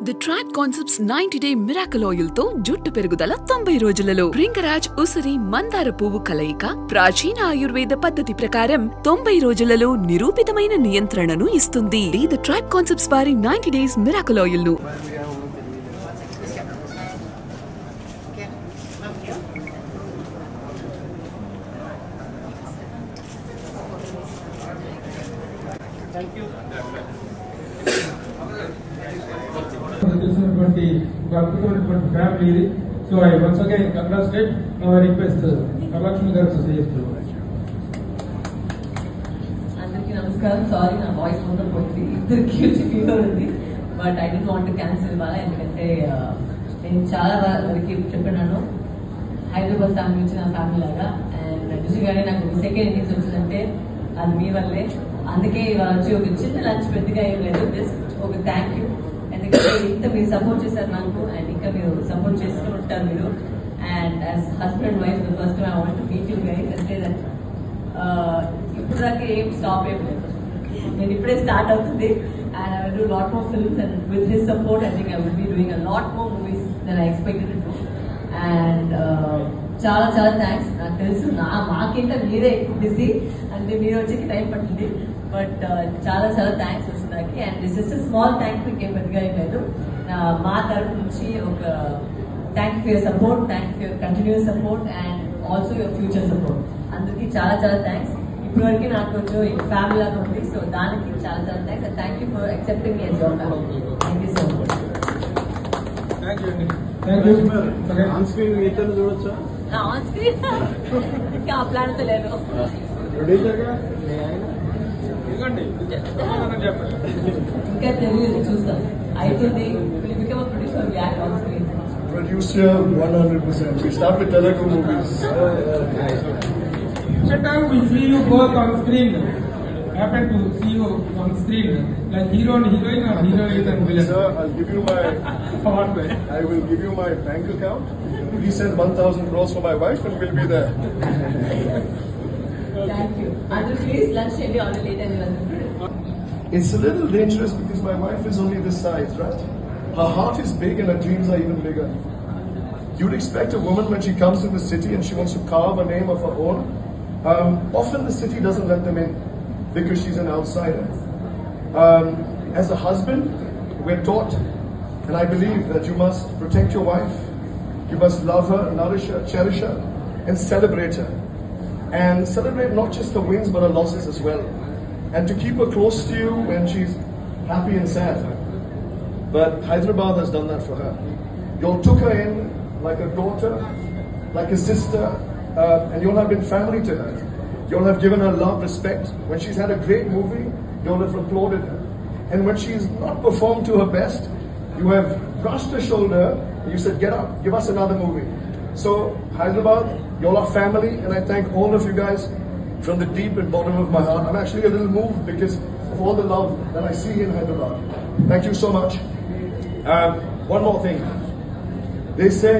The Tribe Concepts 90-day Miracle Oil తో జుట్టు పెరుగుదల 90 రోజులలో రింగరాజ్ ఉసిరి మందార పువ్వు కలయిక ప్రాచీన ఆయుర్వేద పద్ధతి ప్రకారం 90 రోజులలో నిరూపితమైన నియంత్రణను ఇస్తుంది. The Tribe Concepts వారి 90 days Miracle Oil ను family. So I once again congratulate. Now I request Lakshmi garu to say it. Andariki namaskaram. Sorry, na voice motor poyindi. Iddariki fever undi. But I didn't want to cancel valla endukante నేను చాలా వరకు చెప్పాను. Hyderabad family నుంచి నా family లాగా and నిజంగానే నాకు second innings వచ్చిందంటే అది మీ వల్లే. అందుకే ఇవాళ వచ్చి ఒక చిన్న లంచ్ పెద్దగా ఏం లేదు, జస్ట్ ఒక థ్యాంక్ యూ. ఎందుకంటే ఇంత మీరు సపోర్ట్ చేశారు నాకు అండ్ ఇంకా మీరు సపోర్ట్ చేస్తూ ఉంటారు మీరు. And as husband wife first I want to meet you guys అంటే దట్ ఇప్పుడు దాకా ఏం స్టాప్ అయిపోలేదు, నేను ఇప్పుడే స్టార్ట్ అవుతుంది. And I will do lot more films and with his support I think I will be doing a lot more movies then I expected to. And చాలా చాలా థ్యాంక్స్. నాకు తెలుసు మాకింత మీరే ఎక్కువ బిజీ అంటే మీరు వచ్చేకి టైం పట్టింది, బట్ చాలా చాలా థ్యాంక్స్ వస్తుందానికి. And this is small thank ఇంకేం పెద్దగా ఏం లేదు. మా తరఫు నుంచి ఒక thank for your support, thank for your continuous support and also your future support. అందరికీ చాలా చాలా థ్యాంక్స్. ఇప్పటి వరకు నాకు కొంచెం ఫ్యామిలీ లాగా ఉంది, సో దానికి చాలా చాలా thanks and thank you for accepting me as your family. Thank you so much. On screen ఇతను చూడొచ్చా? ఆన్ స్క్రీన్ ఇంకా ఆ ప్లాన్ తో లేదు. ఇంకా తెలియదు, చూస్తాం. అవుతుంది. Become a producer, act on screen. Producer 100%. We start with Telugu movies. Sometimes we see you both on screen. Happen to see you on screen like hero and heroine or heroine and villain. Sir, I will give you my bank account. Please send 1,000 crores for my wife and we'll be there. Thank you. And please lunch schedule on the late and It's a little dangerous because my wife is only this size, right? Her heart is big and her dreams are even bigger. You'd expect a woman when she comes to the city and she wants to carve a name of her own. Often the city doesn't let them in because she's an outsider. As a husband, we're taught, and I believe that you must protect your wife, you must love her, nourish her, cherish her, and celebrate her. And celebrate not just her wins but her losses as well. And to keep her close to you when she's happy and sad. But Hyderabad has done that for her. You all took her in like a daughter, like a sister, and you all have been family to her. You all have given her love, respect. When she's had a great movie, you all have applauded her. And when she's not performed to her best, you have brushed her shoulder and you said, get up, give us another movie. So Hyderabad, you all are family, and I thank all of you guys from the deep and bottom of my heart. I'm actually a little moved because of all the love that I see in Hyderabad. Thank you so much. One more thing. They say,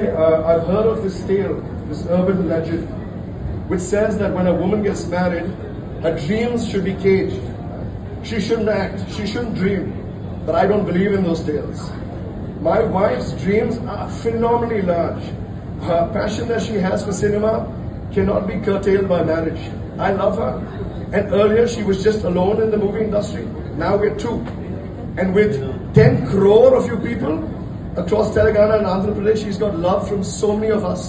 I've heard of this tale, this urban legend, which says that when a woman gets married, her dreams should be caged. She shouldn't act, she shouldn't dream. But I don't believe in those tales. My wife's dreams are phenomenally large. Her passion that she has for cinema cannot be curtailed by marriage. I love her. And earlier she was just alone in the movie industry. Now we're two. And with 10 crore of you people across Telangana and Andhra Pradesh, she's got love from so many of us.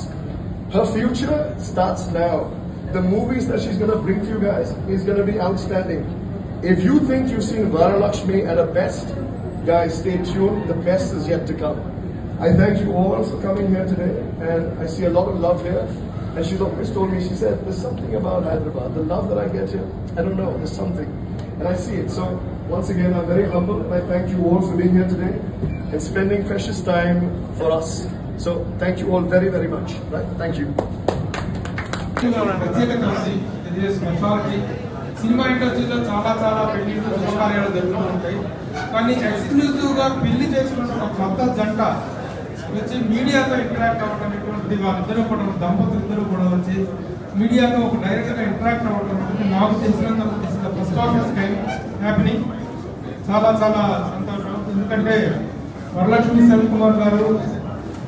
Her future starts now. The movies that she's going to bring to you guys is going to be outstanding. If you think you've seen Varalakshmi at her best, guys, stay tuned. The best is yet to come. I thank you all for coming here today, and I see a lot of love here. And she's always told me, she said, there's something about Hyderabad, the love that I get here, I don't know, there's something. And I see it. So, once again, I'm very humble, and I thank you all for being here today and spending precious time for us. So, thank you all very, very much. Right? Thank you. Cinema ఇండస్ట్రీలో చాలా చాలా పెళ్లిళ్ళు శుభకార్యాలు జరుగుతూ ఉంటాయి, కానీ ఎక్స్క్లూజివ్గా పెళ్లి చేసుకున్న ఒక కొత్త జంట వచ్చి మీడియాతో ఇంటరాక్ట్ అవ్వడం అనేటువంటిది వాళ్ళిద్దరూ కూడా దంపతులిద్దరూ కూడా వచ్చి మీడియాతో ఒక డైరెక్ట్గా ఇంటరాక్ట్ అవ్వడం అనేది నాకు తెలిసినంత first of it's kind happening. చాలా చాలా సంతోషం. ఎందుకంటే వరలక్ష్మి శరత్కుమార్ గారు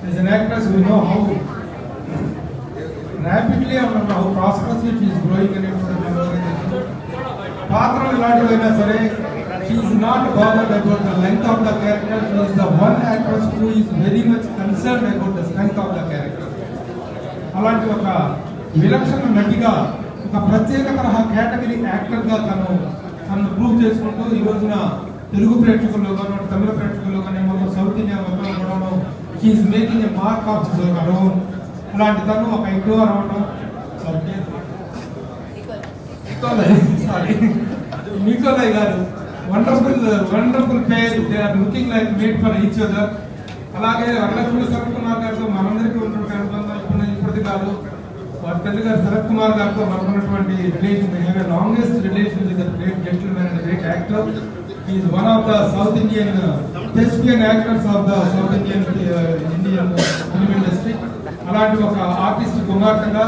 is an actress we know how rapidly and how prosperously she is growing అనేటువంటి పాత్ర ఇలాంటివైనా సరే she is not bothered about the length of the character. She is the one actress who is very much concerned about the strength of the character. అలాంటి ఒక విలక్షణ నటిగా ఒక ప్రత్యేక తరహా కేటగిరీ యాక్టర్గా తను ప్రూవ్ చేసుకుంటూ ఈ రోజున తెలుగు ప్రేక్షకుల్లో కానీ తమిళ ప్రేక్షకుల్లో కానీ మొత్తం సౌత్ ఇండియా మొత్తం కూడా he's making a mark of alone. అలాంటి తను ఒక ఇంట్లో రావడం నికోలయ్ గారు wonderful pair, they are looking like made for each other. అలాగే వరలక్ష్మి శరత్ కుమార్ గారితో మనందరికీ ఉన్నటువంటి అనుబంధం ఇప్పటిది కాదు. వారి తల్లి గారు శరత్ కుమార్ గారితో మనకున్నటువంటి relation longest relation with great gentleman and great actor. He is one of the South Indian thespian actors of the South Indian film industry. అలాంటి ఒక ఆర్టిస్ట్ కుమార్తెగా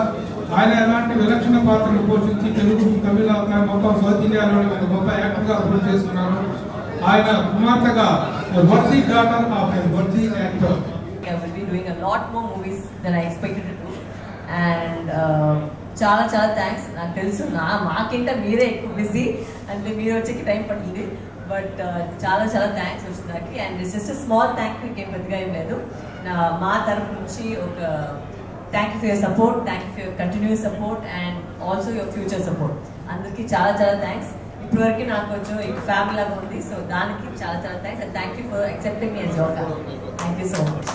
ఆయన ఎలాంటి విలక్షణ పాత్రను పోషించి తెలుగు తమిళ మొత్తం సౌత్ ఇండియాలోని ఒక గొప్ప యాక్టర్గా ప్రూవ్ చేస్తున్నారు. ఆయన కుమార్తెగా worthy daughter of a worthy actor. I will be doing a lot more movies than I expected to do. And చాలా థ్యాంక్స్. నాకు తెలుసు మాకింట మీరే ఎక్కువ బిజీ అంటే మీరు వచ్చేకి టైం పడుతుంది. బట్ చాలా థ్యాంక్స్ వచ్చిందాకి. And it's just small thank you, ఇంకేం పెద్దగా ఏం లేదు. మా తరఫు నుంచి ఒక thank you for your support, thank you for your continuous support and also your future support. అందరికీ చాలా థ్యాంక్స్. ఇప్పటివరకు నాకు కొంచెం ఫ్యామిలీ లాగా ఉంది. సో దానికి చాలా thanks. And thank you for accepting me as your family. Thank you so much.